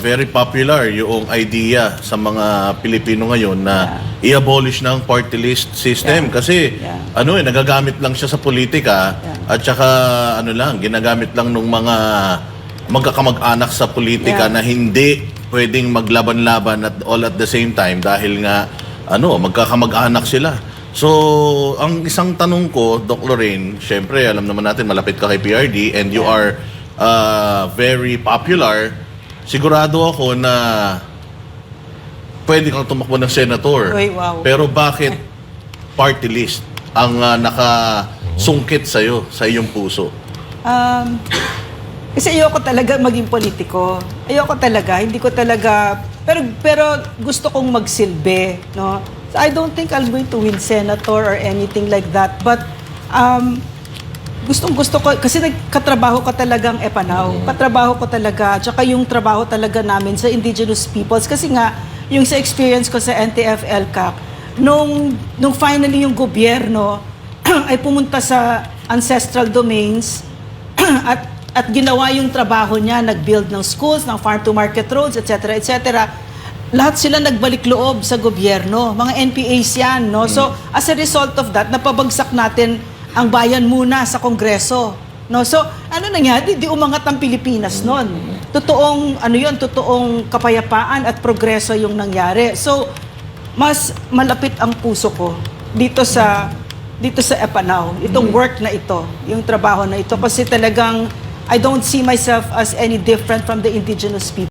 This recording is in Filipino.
very popular yung idea sa mga Pilipino ngayon na i-abolish ng party list system kasi nagagamit lang siya sa politika at saka ginagamit lang ng mga magkakamag-anak sa politika na hindi pwedeng maglaban-laban at all at the same time dahil nga magkakamag-anak sila. So, ang isang tanong ko, Doc Lorraine, syempre alam naman natin malapit ka kay PRD and you are very popular. Sigurado ako na pwede kang tumakbo ng senator. Uy, wow. Pero bakit party list ang nakasungkit sa'yo, sa iyong puso? Kasi ayoko talaga maging politiko. Ayoko talaga, hindi ko talaga, pero gusto kong magsilbi, no? So I don't think I'm going to win senator or anything like that. But gustong-gusto ko, kasi nagkatrabaho ka talagang Epanaw. Katrabaho ko talaga, tsaka yung trabaho talaga namin sa indigenous peoples. Kasi nga, yung sa experience ko sa NTF-ELCAC, nung finally yung gobyerno ay pumunta sa ancestral domains at ginawa yung trabaho niya, nag-build ng schools, ng farm-to-market roads, etc., etc., lahat sila nagbalik loob sa gobyerno. Mga NPAs yan, no? So, as a result of that, napabagsak natin ang bayan muna sa Kongreso. No? So, ano nangyari? Di umangat ang Pilipinas noon. Totoong kapayapaan at progreso yung nangyari. So, mas malapit ang puso ko dito sa Epanaw, itong work na ito, yung trabaho na ito. Kasi talagang, I don't see myself as any different from the indigenous people.